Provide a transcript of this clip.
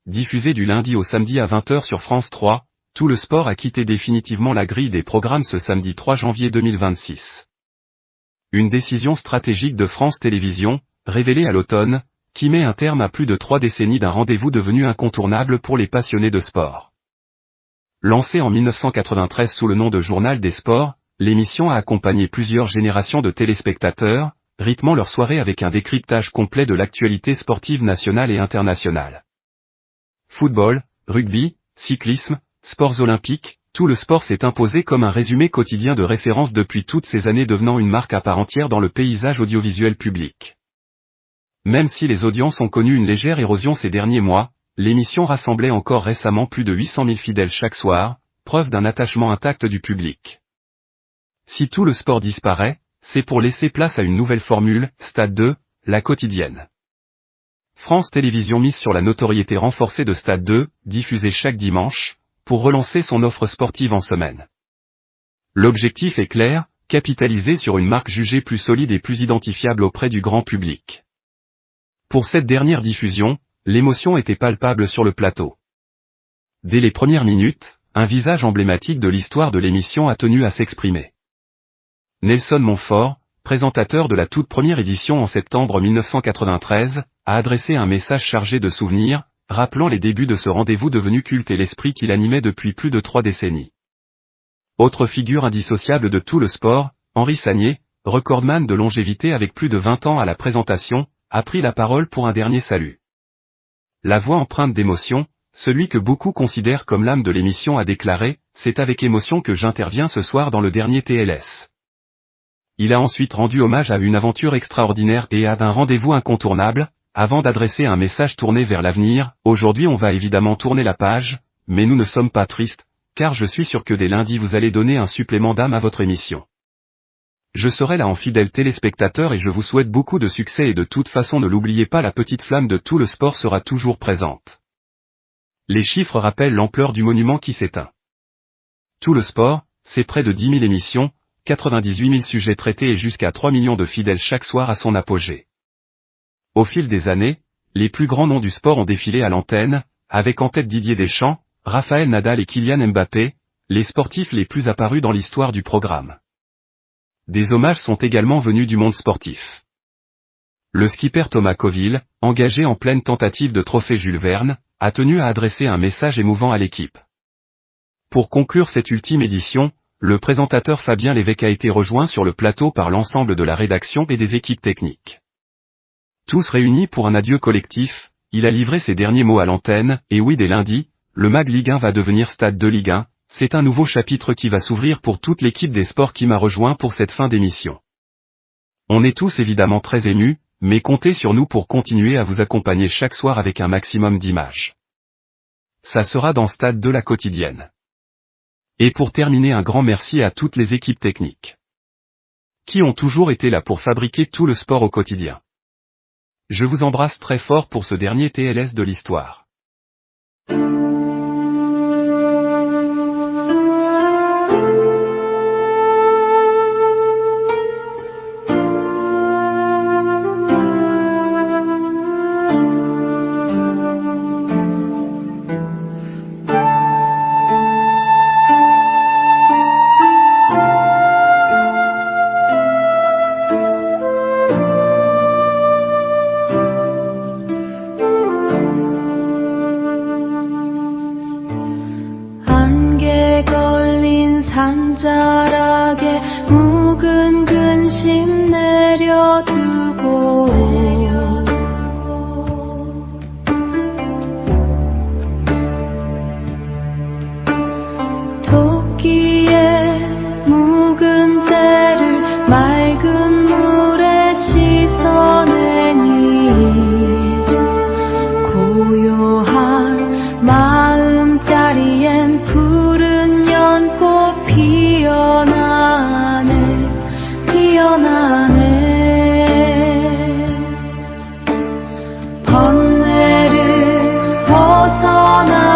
diffusé du lundi au samedi à 20h sur France 3, Tout le sport a quitté définitivement la grille des programmes ce samedi 3 janvier 2026. Une décision stratégique de France Télévisions, révélée à l'automne, qui met un terme à plus de 3 décennies d'un rendez-vous devenu incontournable pour les passionnés de sport. Lancée en 1993 sous le nom de Journal des Sports, l'émission a accompagné plusieurs générations de téléspectateurs, rythmant leur soirée avec un décryptage complet de l'actualité sportive nationale et internationale. Football, rugby, cyclisme, sports olympiques, tout le sport s'est imposé comme un résumé quotidien de référence depuis toutes ces années, devenant une marque à part entière dans le paysage audiovisuel public. Même si les audiences ont connu une légère érosion ces derniers mois, l'émission rassemblait encore récemment plus de 800 000 fidèles chaque soir, preuve d'un attachement intact du public. Si tout le sport disparaît, c'est pour laisser place à une nouvelle formule, Stade 2, la quotidienne. France Télévisions mise sur la notoriété renforcée de Stade 2, diffusée chaque dimanche, pour relancer son offre sportive en semaine. L'objectif est clair, capitaliser sur une marque jugée plus solide et plus identifiable auprès du grand public. Pour cette dernière diffusion, l'émotion était palpable sur le plateau. Dès les premières minutes, un visage emblématique de l'histoire de l'émission a tenu à s'exprimer. Nelson Montfort, présentateur de la toute première édition en septembre 1993, a adressé un message chargé de souvenirs, rappelant les débuts de ce rendez-vous devenu culte et l'esprit qu'il animait depuis plus de 3 décennies. Autre figure indissociable de tout le sport, Henri Sagné, recordman de longévité avec plus de 20 ans à la présentation, a pris la parole pour un dernier salut. La voix empreinte d'émotion, celui que beaucoup considèrent comme l'âme de l'émission a déclaré « C'est avec émotion que j'interviens ce soir dans le dernier TLS ». Il a ensuite rendu hommage à une aventure extraordinaire et à un rendez-vous incontournable, avant d'adresser un message tourné vers l'avenir. Aujourd'hui on va évidemment tourner la page, mais nous ne sommes pas tristes, car je suis sûr que dès lundi vous allez donner un supplément d'âme à votre émission. Je serai là en fidèle téléspectateur et je vous souhaite beaucoup de succès et de toute façon ne l'oubliez pas, la petite flamme de tout le sport sera toujours présente. Les chiffres rappellent l'ampleur du monument qui s'éteint. Tout le sport, c'est près de 10 000 émissions, 98 000 sujets traités et jusqu'à 3 millions de fidèles chaque soir à son apogée. Au fil des années, les plus grands noms du sport ont défilé à l'antenne, avec en tête Didier Deschamps, Raphaël Nadal et Kylian Mbappé, les sportifs les plus apparus dans l'histoire du programme. Des hommages sont également venus du monde sportif. Le skipper Thomas Coville, engagé en pleine tentative de trophée Jules Verne, a tenu à adresser un message émouvant à l'équipe. Pour conclure cette ultime édition, le présentateur Fabien Lévesque a été rejoint sur le plateau par l'ensemble de la rédaction et des équipes techniques. Tous réunis pour un adieu collectif, il a livré ses derniers mots à l'antenne, et oui, dès lundi, le MAG Ligue 1 va devenir Stade 2 Ligue 1, c'est un nouveau chapitre qui va s'ouvrir pour toute l'équipe des sports qui m'a rejoint pour cette fin d'émission. On est tous évidemment très émus, mais comptez sur nous pour continuer à vous accompagner chaque soir avec un maximum d'images. Ça sera dans Stade 2 la quotidienne. Et pour terminer, un grand merci à toutes les équipes techniques, qui ont toujours été là pour fabriquer tout le sport au quotidien. Je vous embrasse très fort pour ce dernier TLS de l'histoire. 산자락에 묵은 근심 내려두고 토끼의 묵은 때를 맑은 물에 씻어내니 고요한 마음자리엔 푸른 연꽃 피어나네 번뇌를 벗어나